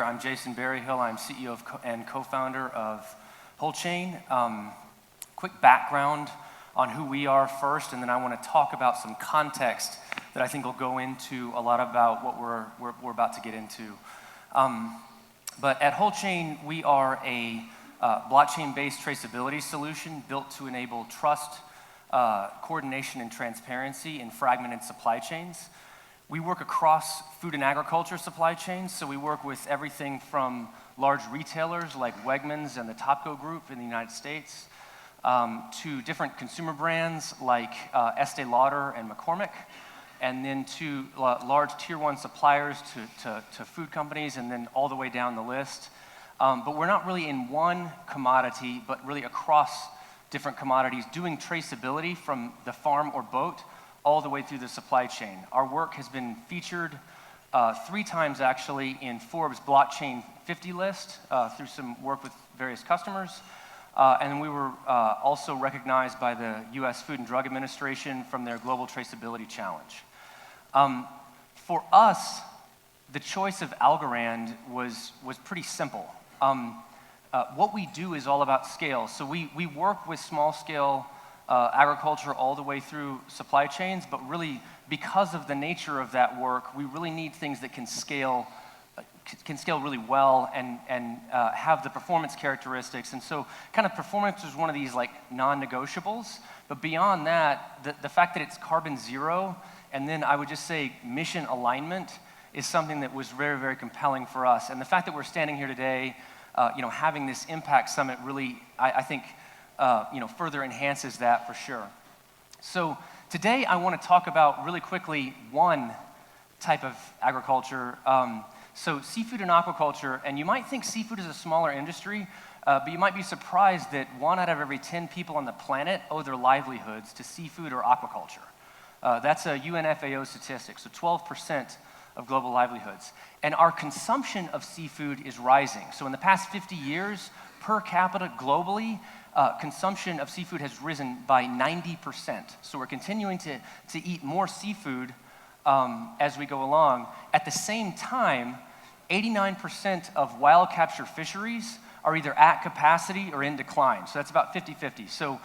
I'm Jason Berryhill. I'm CEO and co-founder of WholeChain. Quick background on who we are first, and then I want to talk about some context that I think will go into a lot about what we're about to get into. But at WholeChain, we are a blockchain-based traceability solution built to enable trust, coordination, and transparency in fragmented supply chains. We work across food and agriculture supply chains, so we work with everything from large retailers like Wegmans and the Topco Group in the United States, to different consumer brands like Estee Lauder and McCormick, and then to large tier one suppliers to food companies, and then all the way down the list. But we're not really in one commodity, but really across different commodities, doing traceability from the farm or boat all the way through the supply chain. Our work has been featured 3 times actually in Forbes Blockchain 50 list through some work with various customers. And we were also recognized by the US Food and Drug Administration from their Global Traceability Challenge. For us, the choice of Algorand was pretty simple. What we do is all about scale. So we work with small scale agriculture all the way through supply chains, but really because of the nature of that work, we really need things that can scale really well and have the performance characteristics. And so kind of performance is one of these like non-negotiables, but beyond that, the fact that it's carbon zero, and then I would just say mission alignment is something that was very, very compelling for us. And the fact that we're standing here today, having this impact summit really, I think, further enhances that for sure. So today I want to talk about really quickly one type of agriculture. So seafood and aquaculture, and you might think seafood is a smaller industry, but you might be surprised that 1 out of every 10 people on the planet owe their livelihoods to seafood or aquaculture. That's a UNFAO statistic, so 12% of global livelihoods. And our consumption of seafood is rising. So in the past 50 years, per capita globally, consumption of seafood has risen by 90%. So we're continuing to eat more seafood as we go along. At the same time, 89% of wild capture fisheries are either at capacity or in decline. So that's about 50-50. So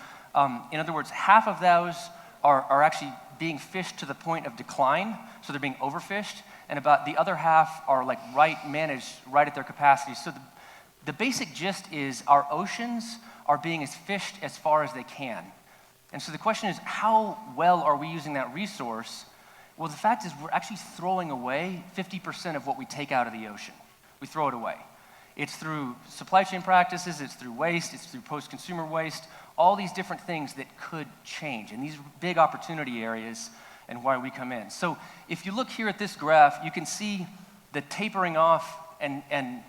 in other words, half of those are actually being fished to the point of decline, so they're being overfished, and about the other half are like managed right at their capacity. So the basic gist is our oceans are being fished as far as they can. And so the question is, how well are we using that resource? Well, the fact is we're actually throwing away 50% of what we take out of the ocean. We throw it away. It's through supply chain practices, it's through waste, it's through post-consumer waste, all these different things that could change. And these are big opportunity areas and why we come in. So if you look here at this graph, you can see the tapering off and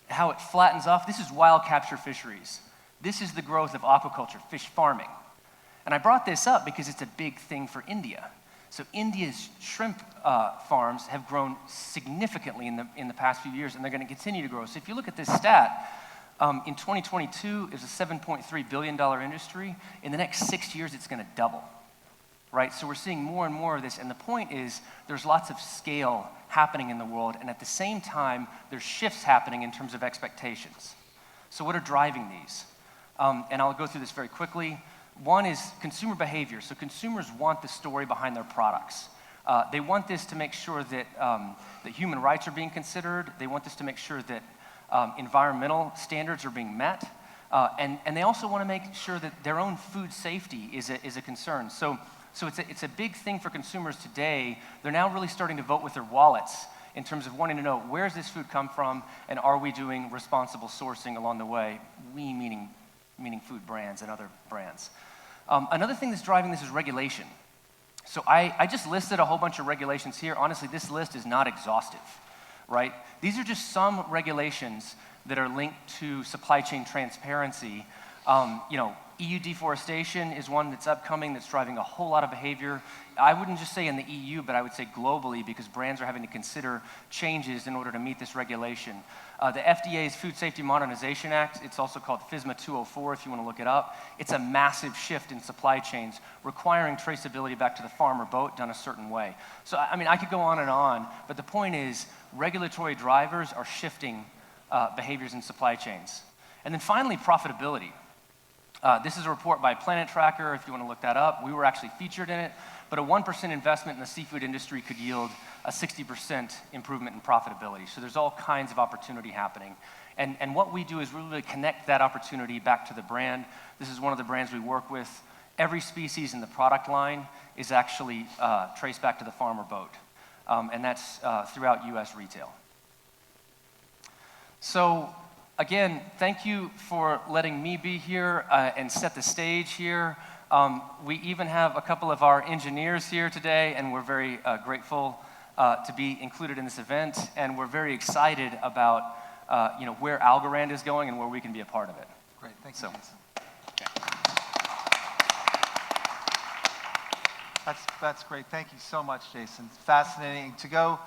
how it flattens off. This is wild capture fisheries. This is the growth of aquaculture, fish farming. And I brought this up because it's a big thing for India. So India's shrimp farms have grown significantly in the past few years, and they're going to continue to grow. So if you look at this stat, in 2022, it's a $7.3 billion industry. In the next 6 years, it's going to double, right? So we're seeing more and more of this, and the point is there's lots of scale happening in the world, and at the same time, there's shifts happening in terms of expectations. So what are driving these? And I'll go through this very quickly. One is consumer behavior. So consumers want the story behind their products. They want this to make sure that human rights are being considered. They want this to make sure that environmental standards are being met. And they also want to make sure that their own food safety is a concern. So it's a big thing for consumers today. They're now really starting to vote with their wallets in terms of wanting to know, where does this food come from, and are we doing responsible sourcing along the way? We meaning food brands and other brands. Another thing that's driving this is regulation. So I just listed a whole bunch of regulations here. Honestly, this list is not exhaustive, right? These are just some regulations that are linked to supply chain transparency. EU deforestation is one that's upcoming that's driving a whole lot of behavior. I wouldn't just say in the EU, but I would say globally, because brands are having to consider changes in order to meet this regulation. The FDA's Food Safety Modernization Act, it's also called FSMA 204 if you want to look it up. It's a massive shift in supply chains requiring traceability back to the farm or boat done a certain way. So, I mean, I could go on and on, but the point is regulatory drivers are shifting behaviors in supply chains. And then finally, profitability. This is a report by Planet Tracker, if you want to look that up. We were actually featured in it, but a 1% investment in the seafood industry could yield a 60% improvement in profitability. So there's all kinds of opportunity happening. And what we do is really connect that opportunity back to the brand. This is one of the brands we work with. Every species in the product line is actually traced back to the farm or boat. And that's throughout US retail. So again, thank you for letting me be here and set the stage here. We even have a couple of our engineers here today, and we're very grateful to be included in this event. And we're very excited about where Algorand is going and where we can be a part of it. Great, thank you, Jason. That's great. Thank you so much, Jason. Fascinating to go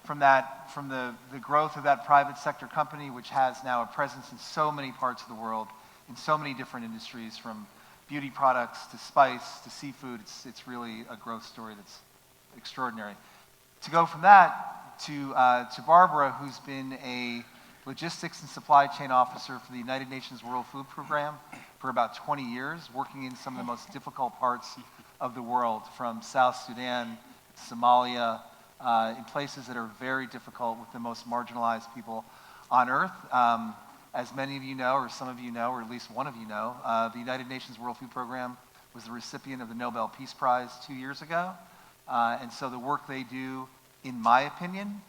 from the growth of that private sector company, which has now a presence in so many parts of the world, in so many different industries, from beauty products to spice to seafood. It's really a growth story that's extraordinary. To go from that to Barbara, who's been a logistics and supply chain officer for the United Nations World Food Program for about 20 years, working in some of the most difficult parts of the world, from South Sudan, Somalia, in places that are very difficult with the most marginalized people on earth. As many of you know, or some of you know, or at least one of you know, the United Nations World Food Program was the recipient of the Nobel Peace Prize 2 years ago. And so the work they do, in my opinion,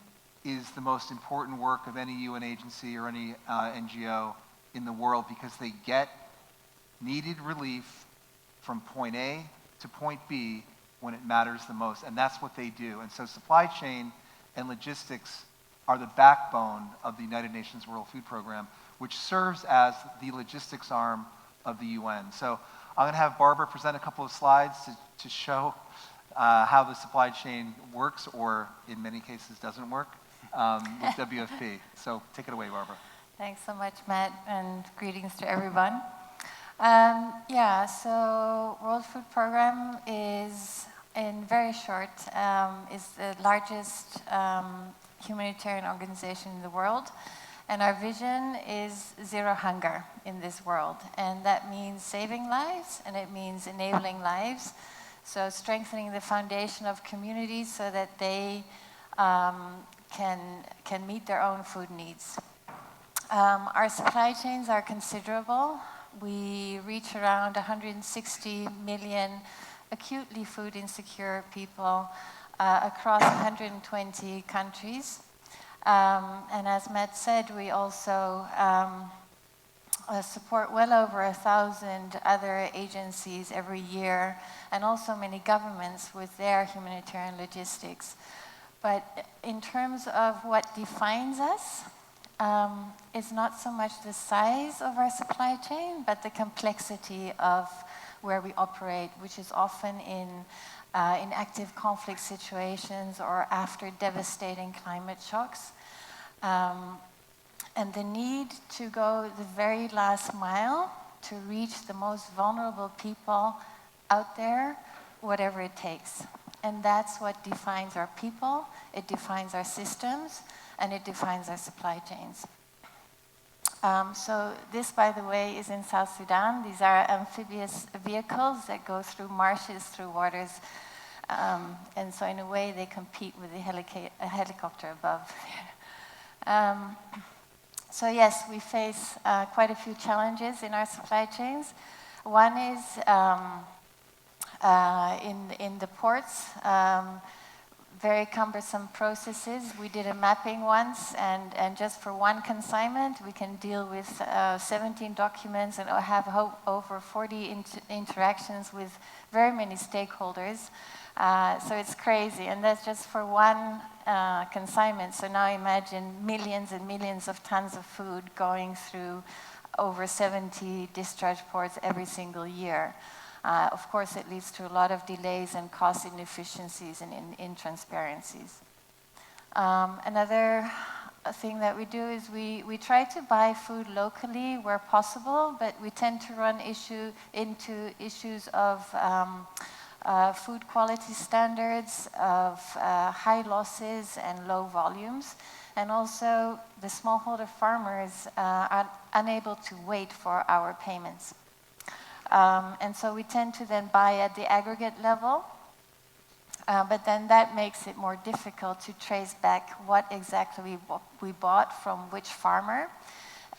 is the most important work of any UN agency or any NGO in the world, because they get needed relief from point A to point B when it matters the most, and that's what they do. And so supply chain and logistics are the backbone of the United Nations World Food Program, which serves as the logistics arm of the UN. So I'm going to have Barbara present a couple of slides to show how the supply chain works, or in many cases doesn't work, with WFP. So take it away, Barbara. Thanks so much, Matt, and greetings to everyone. So World Food Program is, in very short, is the largest humanitarian organization in the world. And our vision is zero hunger in this world. And that means saving lives, and it means enabling lives. So strengthening the foundation of communities so that they can meet their own food needs. Our supply chains are considerable. We reach around 160 million acutely food insecure people across 120 countries. And as Matt said, we also support well over 1,000 other agencies every year, and also many governments with their humanitarian logistics. But in terms of what defines us, it's not so much the size of our supply chain, but the complexity of where we operate, which is often in active conflict situations or after devastating climate shocks. And the need to go the very last mile to reach the most vulnerable people out there, whatever it takes. And that's what defines our people, it defines our systems, and it defines our supply chains. So this, by the way, is in South Sudan. These are amphibious vehicles that go through marshes, through waters. And so in a way, they compete with a helicopter above. So yes, we face quite a few challenges in our supply chains. One is in the ports, very cumbersome processes. We did a mapping once, and just for one consignment, we can deal with 17 documents and have over 40 interactions with very many stakeholders. So it's crazy, and that's just for one consignment. So now imagine millions and millions of tons of food going through over 70 discharge ports every single year. Of course, it leads to a lot of delays and cost inefficiencies and intransparencies. Another thing that we do is we try to buy food locally where possible, but we tend to run into issues of food quality standards, of high losses and low volumes. And also, the smallholder farmers are unable to wait for our payments. And so we tend to then buy at the aggregate level, but then that makes it more difficult to trace back what exactly we bought from which farmer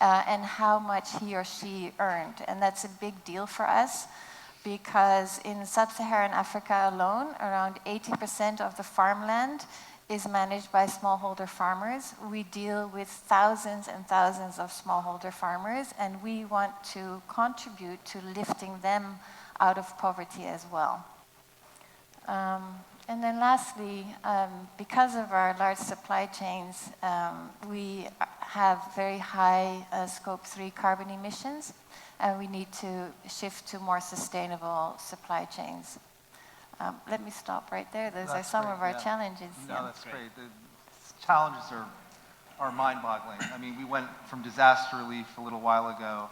and how much he or she earned. And that's a big deal for us, because in sub-Saharan Africa alone, around 80% of the farmland is managed by smallholder farmers. We deal with thousands and thousands of smallholder farmers, and we want to contribute to lifting them out of poverty as well. And then lastly, because of our large supply chains, we have very high scope 3 carbon emissions, and we need to shift to more sustainable supply chains. Let me stop right there. Those are some of our challenges. No, that's great. The challenges are mind-boggling. I mean, we went from disaster relief a little while ago,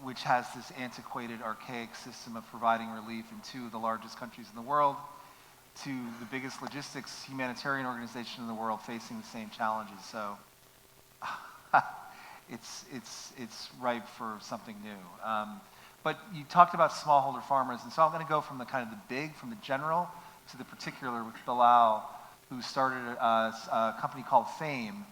which has this antiquated, archaic system of providing relief in 2 of the largest countries in the world, to the biggest logistics humanitarian organization in the world facing the same challenges. So it's ripe for something new. But you talked about smallholder farmers, and so I'm going to go from the kind of the big, from the general, to the particular with Bilal, who started a company called Fame,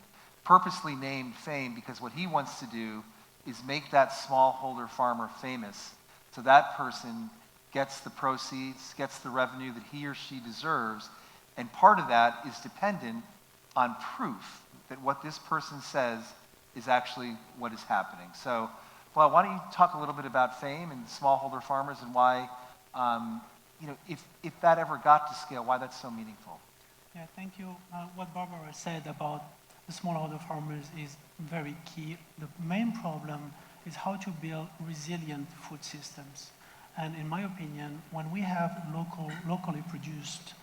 purposely named Fame because what he wants to do is make that smallholder farmer famous, so that person gets the proceeds, gets the revenue that he or she deserves, and part of that is dependent on proof that what this person says is actually what is happening. So, well, why don't you talk a little bit about Fame and smallholder farmers and why, if that ever got to scale, why that's so meaningful? Yeah, thank you. What Barbara said about the smallholder farmers is very key. The main problem is how to build resilient food systems. And in my opinion, when we have locally produced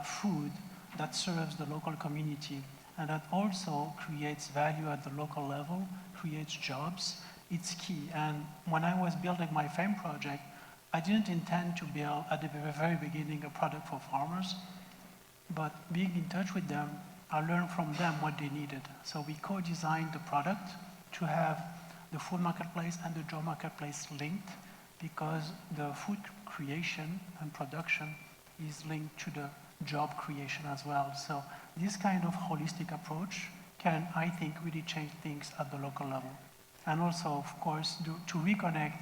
food that serves the local community and that also creates value at the local level, creates jobs, it's key. And when I was building my Fame project, I didn't intend to build at the very beginning a product for farmers, but being in touch with them, I learned from them what they needed. So we co-designed the product to have the food marketplace and the job marketplace linked, because the food creation and production is linked to the job creation as well. So this kind of holistic approach can, I think, really change things at the local level. And also, of course, to reconnect,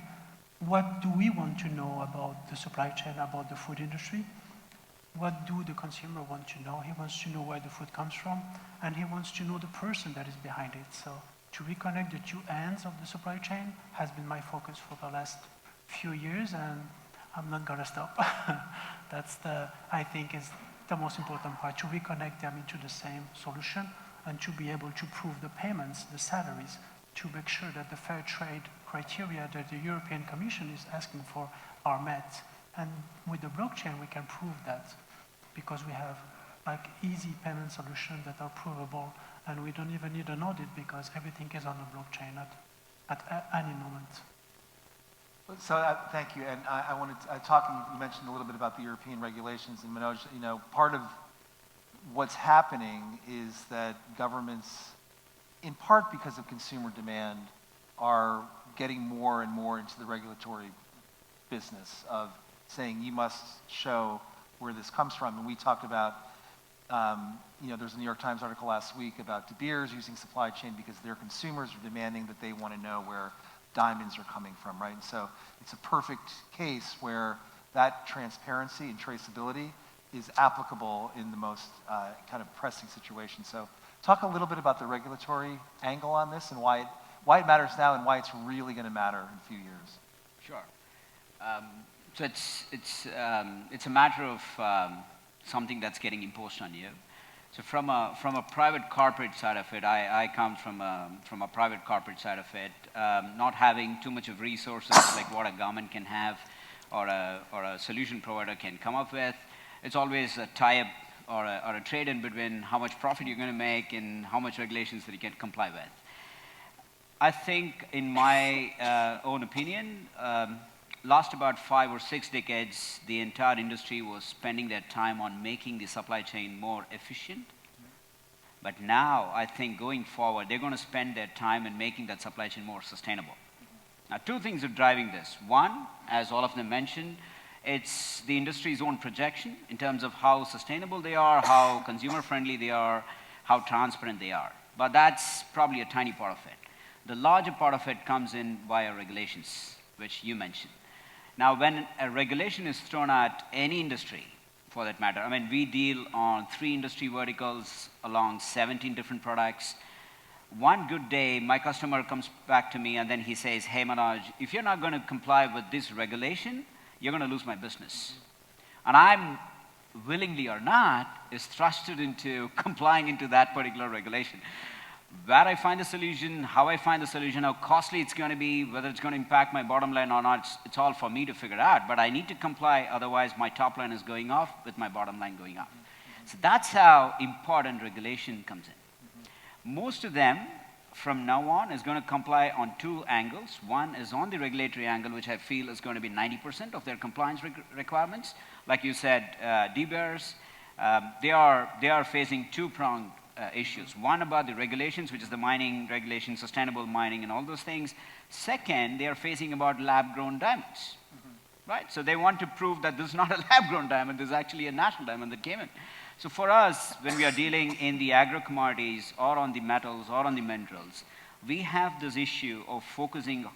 what do we want to know about the supply chain, about the food industry? What do the consumer want to know? He wants to know where the food comes from, and he wants to know the person that is behind it. So to reconnect the 2 ends of the supply chain has been my focus for the last few years, and I'm not gonna stop. That's I think is the most important part, to reconnect them into the same solution and to be able to prove the payments, the salaries, to make sure that the fair trade criteria that the European Commission is asking for are met. And with the blockchain, we can prove that, because we have like easy payment solutions that are provable, and we don't even need an audit because everything is on the blockchain at any moment. So thank you, and I wanted to you mentioned a little bit about the European regulations, and Manoj, part of what's happening is that governments, in part because of consumer demand, are getting more and more into the regulatory business of saying you must show where this comes from. And we talked about, there's a New York Times article last week about De Beers using supply chain because their consumers are demanding that they want to know where diamonds are coming from, right? And so it's a perfect case where that transparency and traceability is applicable in the most kind of pressing situation. So talk a little bit about the regulatory angle on this and why it matters now and why it's really going to matter in a few years. Sure. So it's a matter of something that's getting imposed on you. So from a private corporate side of it, I come from a private corporate side of it, not having too much of resources like what a government can have or a solution provider can come up with. It's always a tie-up or a trade-in between how much profit you're going to make and how much regulations that you can comply with. I think, in my own opinion, last about 5 or 6 decades, the entire industry was spending their time on making the supply chain more efficient. But now, I think going forward, they're going to spend their time in making that supply chain more sustainable. Now, two things are driving this. One, as all of them mentioned, it's the industry's own projection in terms of how sustainable they are, how consumer-friendly they are, how transparent they are. But that's probably a tiny part of it. The larger part of it comes in via regulations, which you mentioned. Now, when a regulation is thrown at any industry, for that matter, I mean, we deal on 3 industry verticals along 17 different products. One good day, my customer comes back to me and then he says, hey, Manoj, if you're not going to comply with this regulation, you're going to lose my business. And I'm, willingly or not, is thrusted into complying into that particular regulation. Where I find the solution, how I find the solution, how costly it's going to be, whether it's going to impact my bottom line or not, it's all for me to figure out. But I need to comply, otherwise my top line is going off with my bottom line going up. So that's how important regulation comes in. Most of them, from now on, is going to comply on 2 angles. One is on the regulatory angle, which I feel is going to be 90% of their compliance requirements. Like you said, DBERS, they are facing 2-pronged issues. One about the regulations, which is the mining regulations, sustainable mining and all those things. Second, they are facing about lab-grown diamonds, right? So they want to prove that this is not a lab-grown diamond, this is actually a national diamond that came in. So for us, when we are dealing in the agro-commodities or on the metals or on the minerals, we have this issue of focusing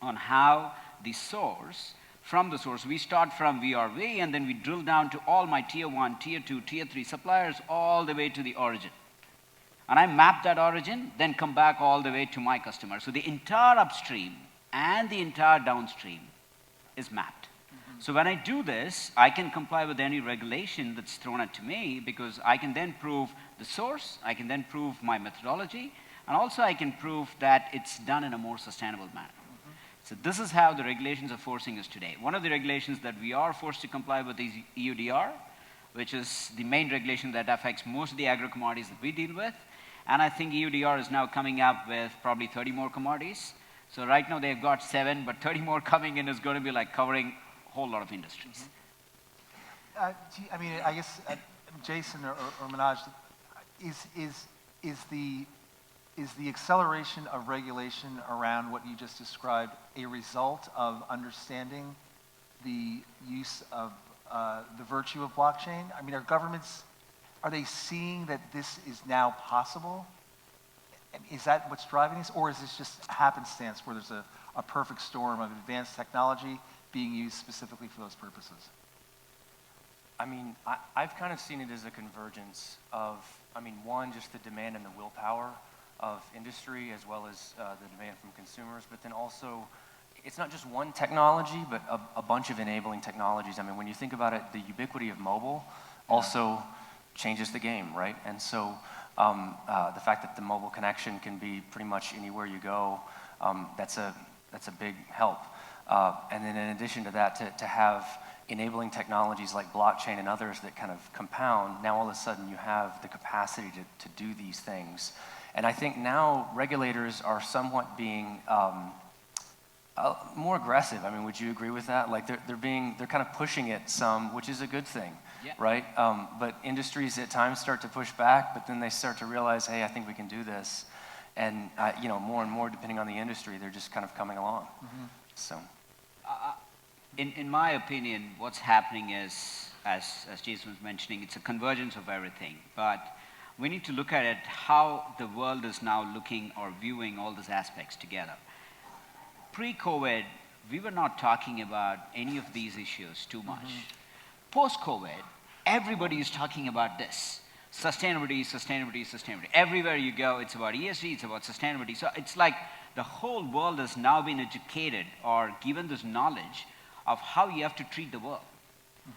on how the source, from the source, we start from VRV and then we drill down to all my tier 1, tier 2, tier 3 suppliers all the way to the origin. And I map that origin, then come back all the way to my customer. So the entire upstream and the entire downstream is mapped. So when I do this, I can comply with any regulation that's thrown at to me because I can then prove the source, I can then prove my methodology, and also I can prove that it's done in a more sustainable manner. So this is how the regulations are forcing us today. One of the regulations that we are forced to comply with is EUDR, which is the main regulation that affects most of the agro-commodities that we deal with. And I think EUDR is now coming up with probably 30 more commodities. So right now they've got 7, but 30 more coming in is going to be like covering a whole lot of industries. I mean, I guess, Jason or Manoj, is the acceleration of regulation around what you just described a result of understanding the use of the virtue of blockchain? I mean, are they seeing that this is now possible? Is that what's driving this? Or is this just happenstance where there's a perfect storm of advanced technology being used specifically for those purposes? I mean, I've kind of seen it as a convergence of, I mean, one, just the demand and the willpower of industry as well as the demand from consumers, but then also, it's not just one technology, but a bunch of enabling technologies. I mean, when you think about it, the ubiquity of mobile also changes the game, right? And so the fact that the mobile connection can be pretty much anywhere you go, that's a big help. And then in addition to that, to have enabling technologies like blockchain and others that kind of compound, now all of a sudden you have the capacity to do these things. And I think now regulators are somewhat being more aggressive. I mean, would you agree with that? Like they're kind of pushing it some, which is a good thing, yeah. Right? But industries at times start to push back, but then they start to realize, hey, I think we can do this. And you know, more and more, depending on the industry, they're just kind of coming along. So, in my opinion, what's happening is, as Jason was mentioning, it's a convergence of everything. But we need to look at it how the world is now looking or viewing all these aspects together. Pre-COVID, we were not talking about any of these issues too much. Post-COVID, everybody is talking about this. Sustainability, sustainability, sustainability. Everywhere you go, it's about ESG, it's about sustainability. So it's like the whole world has now been educated or given this knowledge of how you have to treat the world.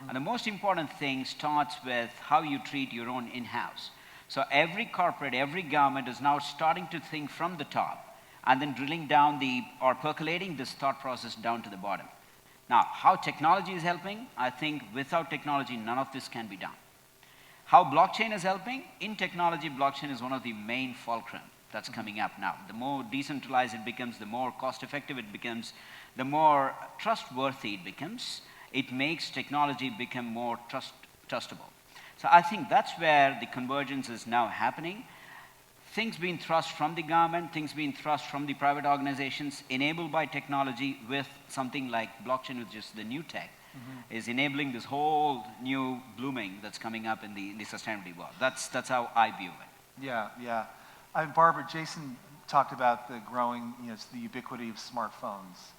And the most important thing starts with how you treat your own in-house. So every corporate, every government is now starting to think from the top and then drilling down or percolating this thought process down to the bottom. Now, how technology is helping, I think without technology, none of this can be done. How blockchain is helping, in technology, blockchain is one of the main fulcrum that's coming up now. The more decentralized it becomes, the more cost-effective it becomes, the more trustworthy it becomes. It makes technology become more trustable. So I think that's where the convergence is now happening. things being thrust from the government, things being thrust from the private organizations, enabled by technology with something like blockchain, which is the new tech, is enabling this whole new blooming that's coming up in the sustainability world. That's how I view it. Yeah, yeah. Barbara, Jason talked about the growing, the ubiquity of smartphones.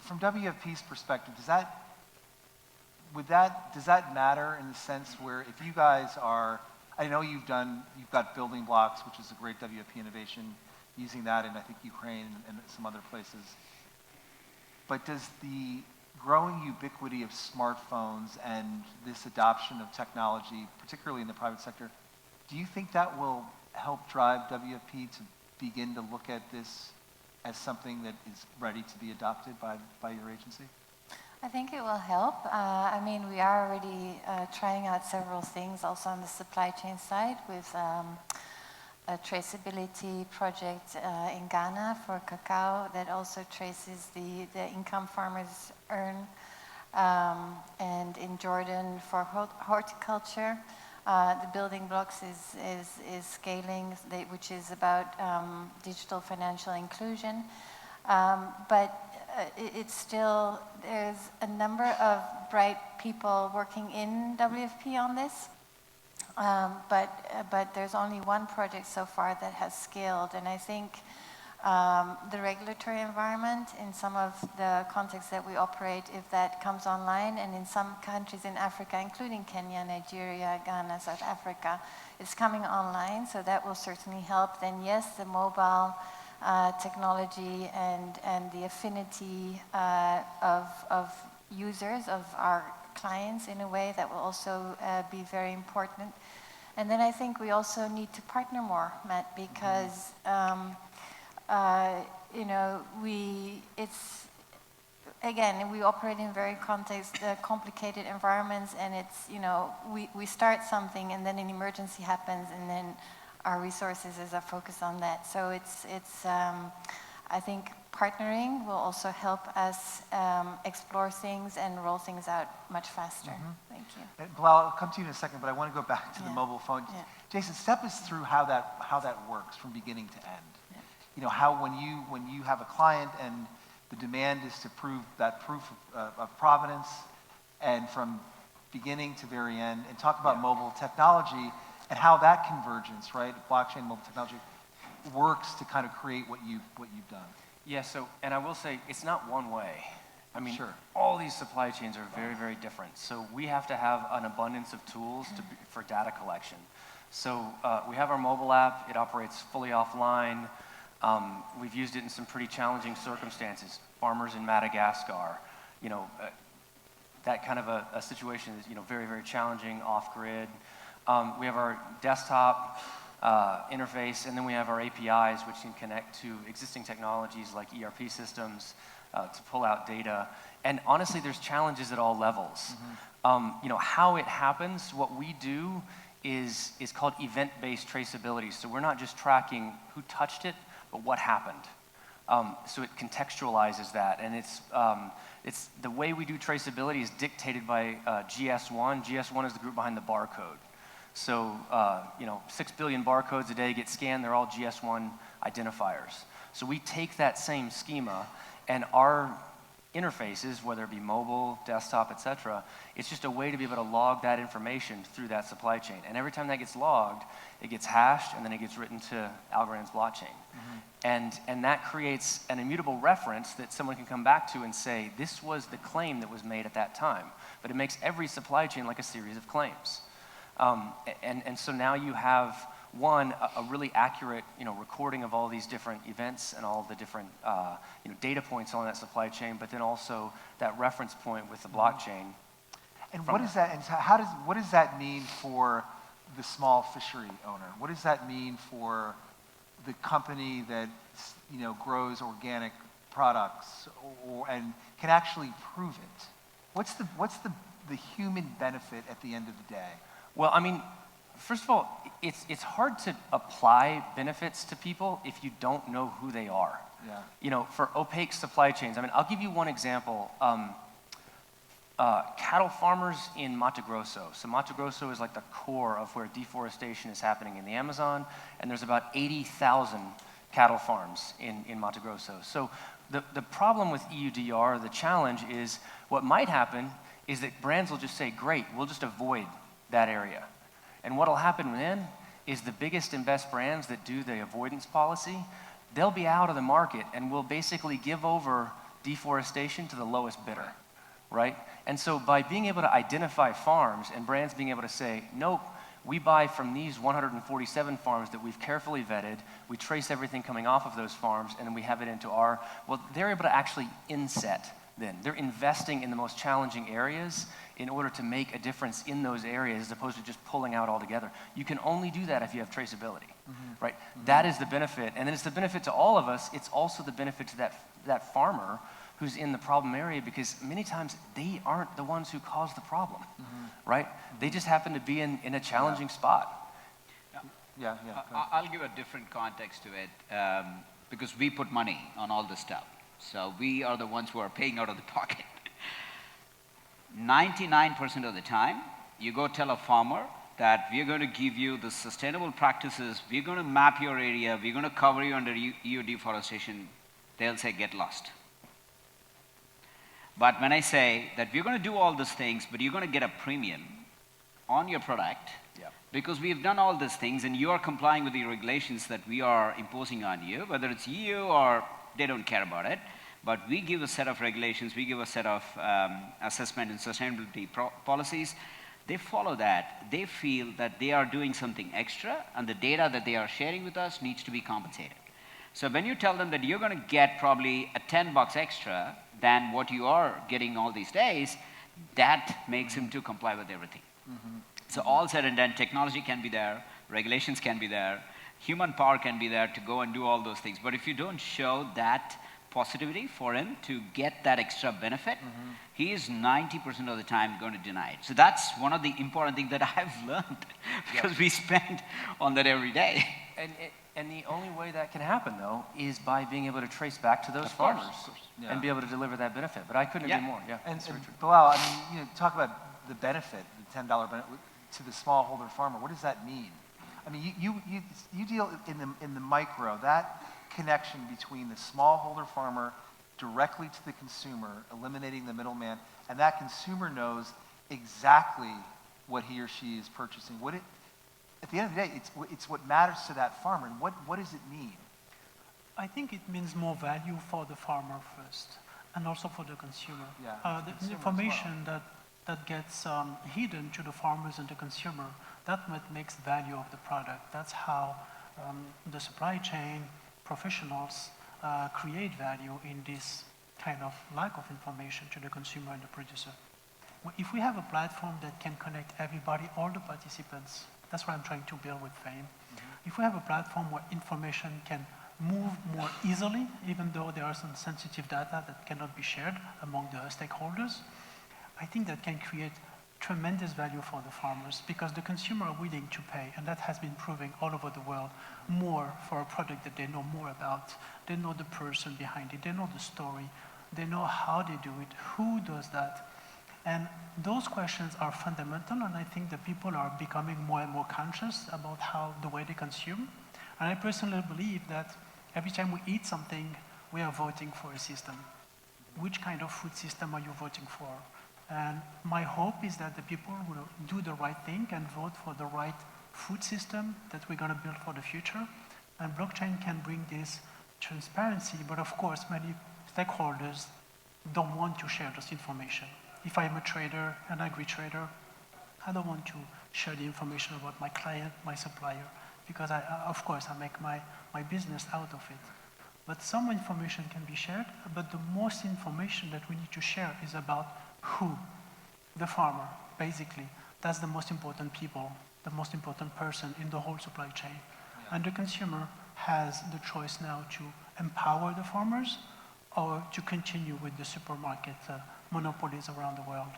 From WFP's perspective, does that matter in the sense where if you guys are, I know you've got building blocks, which is a great WFP innovation, using that in I think Ukraine and some other places. But does the growing ubiquity of smartphones and this adoption of technology, particularly in the private sector, do you think that will help drive WFP to begin to look at this as something that is ready to be adopted by your agency? I think it will help. I mean, we are already trying out several things also on the supply chain side with a traceability project in Ghana for cacao that also traces the income farmers earn, and in Jordan for horticulture. The building blocks is scaling, which is about digital financial inclusion. But it's still, there's a number of bright people working in WFP on this. But there's only one project so far that has scaled, and I think the regulatory environment in some of the contexts that we operate, if that comes online, and in some countries in Africa, including Kenya, Nigeria, Ghana, South Africa, it's coming online, so that will certainly help. Then yes, the mobile technology and the affinity of users, of our clients in a way, that will also be very important. And then I think we also need to partner more, Matt, because again, we operate in very complicated environments, and it's, we start something and then an emergency happens, and then our resources are focused on that. So it's I think partnering will also help us explore things and roll things out much faster. Thank you. And Bilal, I'll come to you in a second, but I want to go back to the mobile phone. Yeah. Jason, step us through how that works from beginning to end. Yeah. How when you have a client and the demand is to prove of provenance, and from beginning to very end, and talk about mobile technology and how that convergence, right, blockchain, mobile technology, works to kind of create what you've done. Yeah, so, and I will say, it's not one way. I mean, Sure. all these supply chains are very, very different. So we have to have an abundance of tools for data collection. So we have our mobile app. It operates fully offline. We've used it in some pretty challenging circumstances. Farmers in Madagascar, that kind of a situation is, very, very challenging, off-grid. We have our desktop interface, and then we have our APIs, which can connect to existing technologies like ERP systems to pull out data. And honestly, there's challenges at all levels. How it happens, what we do is called event-based traceability. So we're not just tracking who touched it, but what happened. So it contextualizes that, and it's the way we do traceability is dictated by GS1. GS1 is the group behind the barcode. So 6 billion barcodes a day get scanned. They're all GS1 identifiers. So we take that same schema, and our interfaces, whether it be mobile, desktop, et cetera, it's just a way to be able to log that information through that supply chain. And every time that gets logged, it gets hashed, and then it gets written to Algorand's blockchain. And that creates an immutable reference that someone can come back to and say, this was the claim that was made at that time. But it makes every supply chain like a series of claims. And so now you have, a really accurate, recording of all these different events and all the different, data points on that supply chain, but then also that reference point with the blockchain. And what is that? And what does that mean for the small fishery owner? What does that mean for the company that grows organic products and can actually prove it? What's the human benefit at the end of the day? Well, I mean, first of all, it's hard to apply benefits to people if you don't know who they are. Yeah. For opaque supply chains, I mean, I'll give you one example. cattle farmers in Mato Grosso. So Mato Grosso is like the core of where deforestation is happening in the Amazon, and there's about 80,000 cattle farms in Mato Grosso. So the problem with EUDR, the challenge is what might happen is that brands will just say, great, we'll just avoid that area. And what'll happen then is the biggest and best brands that do the avoidance policy, they'll be out of the market and will basically give over deforestation to the lowest bidder, right? And so by being able to identify farms and brands being able to say, nope, we buy from these 147 farms that we've carefully vetted, we trace everything coming off of those farms, and then we have it into our, well, they're able to actually inset then. They're investing in the most challenging areas in order to make a difference in those areas as opposed to just pulling out altogether. You can only do that if you have traceability, right? That is the benefit, and then it's the benefit to all of us. It's also the benefit to that farmer who's in the problem area, because many times they aren't the ones who caused the problem, right? They just happen to be in a challenging spot. Yeah. I'll give a different context to it, because we put money on all this stuff. So we are the ones who are paying out of the pocket. 99% of the time, you go tell a farmer that we're going to give you the sustainable practices, we're going to map your area, we're going to cover you under EU deforestation, they'll say, get lost. But when I say that we're going to do all these things, but you're going to get a premium on your product, because we've done all these things and you are complying with the regulations that we are imposing on you, whether it's EU or they don't care about it, but we give a set of regulations, we give a set of assessment and sustainability policies. They follow that. They feel that they are doing something extra, and the data that they are sharing with us needs to be compensated. So when you tell them that you're going to get probably a $10 extra than what you are getting all these days, that makes him to comply with everything. So all said and done, technology can be there, regulations can be there, human power can be there to go and do all those things. But if you don't show that positivity for him to get that extra benefit, he is 90% of the time going to deny it. So that's one of the important things that I've learned, because we spend on that every day. And the only way that can happen, though, is by being able to trace back to those farmers and be able to deliver that benefit. But I couldn't agree more. And Bilal, I mean, talk about the benefit, the $10 benefit to the smallholder farmer. What does that mean? I mean, you deal in the micro, that connection between the smallholder farmer directly to the consumer, eliminating the middleman, and that consumer knows exactly what he or she is purchasing. At the end of the day, it's what matters to that farmer. And what does it mean? I think it means more value for the farmer first, and also for the consumer. The information that gets hidden to the farmers and the consumer, that what makes value of the product. That's how the supply chain professionals create value in this kind of lack of information to the consumer and the producer. If we have a platform that can connect everybody, all the participants, that's what I'm trying to build with FAME. If we have a platform where information can move more easily, even though there are some sensitive data that cannot be shared among the stakeholders, I think that can create tremendous value for the farmers, because the consumer are willing to pay, and that has been proving all over the world, more for a product that they know more about. They know the person behind it, they know the story, they know how they do it, who does that. And those questions are fundamental, and I think that people are becoming more and more conscious about the way they consume. And I personally believe that every time we eat something, we are voting for a system. Which kind of food system are you voting for? And my hope is that the people will do the right thing and vote for the right food system that we're going to build for the future. And blockchain can bring this transparency, but of course, many stakeholders don't want to share this information. If I'm a trader, an agri-trader, I don't want to share the information about my client, my supplier, because of course, I make my business out of it. But some information can be shared, but the most information that we need to share is about who? The farmer, basically. That's the most important people, the most important person in the whole supply chain. And the consumer has the choice now to empower the farmers or to continue with the supermarket monopolies around the world.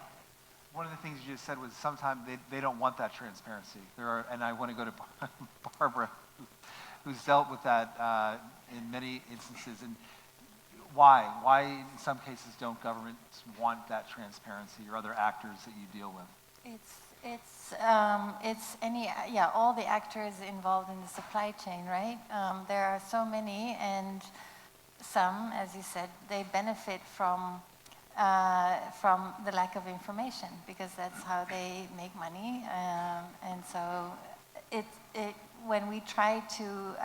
One of the things you just said was sometimes they don't want that transparency. And I want to go to Barbara, who's dealt with that in many instances. And Why? Why in some cases don't governments want that transparency, or other actors that you deal with? It's all the actors involved in the supply chain, right? There are so many, and some, as you said, they benefit from the lack of information, because that's how they make money. And so when we try to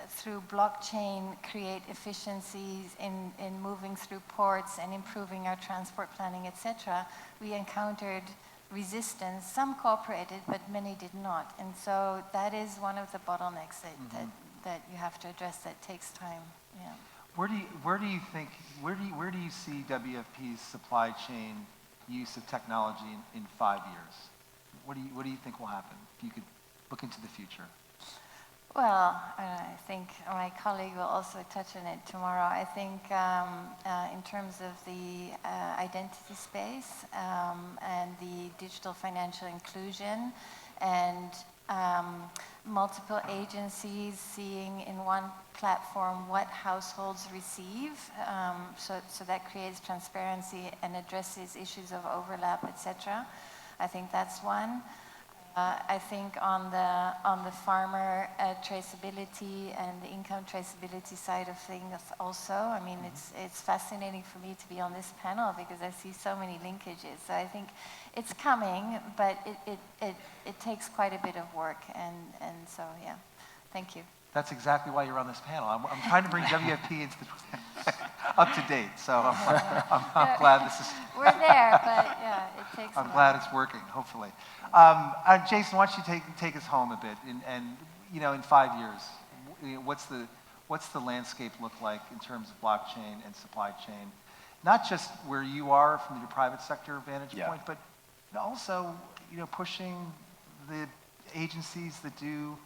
through blockchain create efficiencies in moving through ports and improving our transport planning, etc., we encountered resistance. Some cooperated, but many did not. And so that is one of the bottlenecks that you have to address. That takes time. Yeah. Where do you see WFP's supply chain use of technology in 5 years? What do you think will happen if you could look into the future? Well, I think my colleague will also touch on it tomorrow. I think in terms of the identity space and the digital financial inclusion, and multiple agencies seeing in one platform what households receive, so that creates transparency and addresses issues of overlap, etc. I think that's one. I think on the farmer traceability and the income traceability side of things also, I mean, it's fascinating for me to be on this panel because I see so many linkages. So I think it's coming, but it takes quite a bit of work, and so yeah, thank you. That's exactly why you're on this panel. I'm trying to bring WFP into up to date, so I'm glad this is... We're there, but yeah, it takes I'm glad it's working, hopefully. Jason, why don't you take us home a bit, and in 5 years, what's the landscape look like in terms of blockchain and supply chain? Not just where you are from your private sector vantage point, but also pushing the agencies that do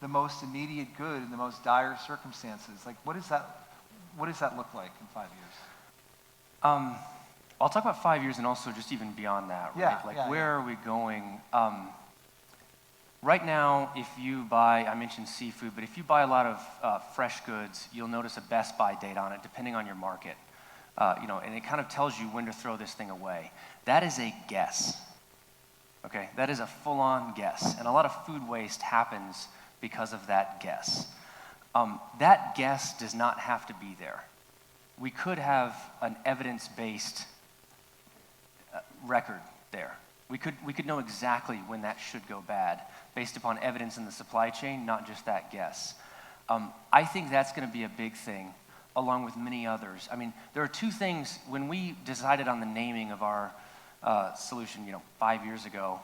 the most immediate good in the most dire circumstances. Like, what does that look like in 5 years? I'll talk about 5 years and also just even beyond that, right? Where are we going? Right now, if you buy, I mentioned seafood, but if you buy a lot of fresh goods, you'll notice a Best Buy date on it, depending on your market. And it kind of tells you when to throw this thing away. That is a guess. Okay, that is a full-on guess, and a lot of food waste happens because of that guess. That guess does not have to be there. We could have an evidence-based record there. We could know exactly when that should go bad based upon evidence in the supply chain, not just that guess. I think that's going to be a big thing, along with many others. I mean, there are two things. When we decided on the naming of our solution, 5 years ago,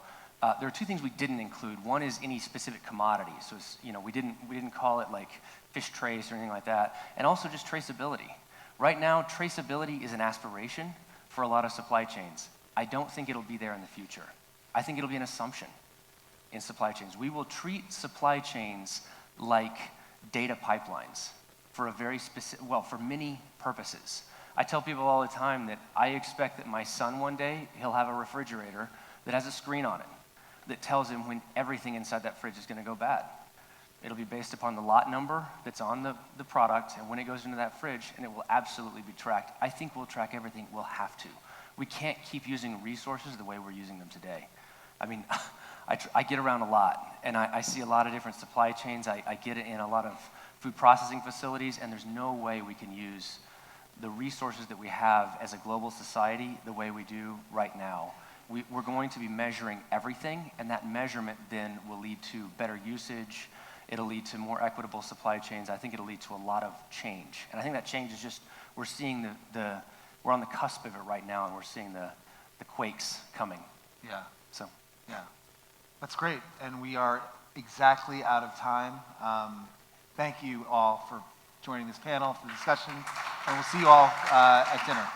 there are two things we didn't include. One is any specific commodity. So it's, we didn't call it like fish trace or anything like that. And also just traceability. Right now, traceability is an aspiration for a lot of supply chains. I don't think it'll be there in the future. I think it'll be an assumption in supply chains. We will treat supply chains like data pipelines for a very specific, for many purposes. I tell people all the time that I expect that my son one day, he'll have a refrigerator that has a screen on it that tells him when everything inside that fridge is going to go bad. It'll be based upon the lot number that's on the product and when it goes into that fridge, and it will absolutely be tracked. I think we'll track everything. We'll have to. We can't keep using resources the way we're using them today. I mean, I get around a lot, and I see a lot of different supply chains. I get it in a lot of food processing facilities, and there's no way we can use the resources that we have as a global society the way we do right now. We're going to be measuring everything, and that measurement then will lead to better usage. It'll lead to more equitable supply chains. I think it'll lead to a lot of change. And I think that change is just, we're seeing we're on the cusp of it right now, and we're seeing the quakes coming. Yeah. So. Yeah. That's great. And we are exactly out of time. Thank you all for joining this panel, for the discussion, and we'll see you all at dinner.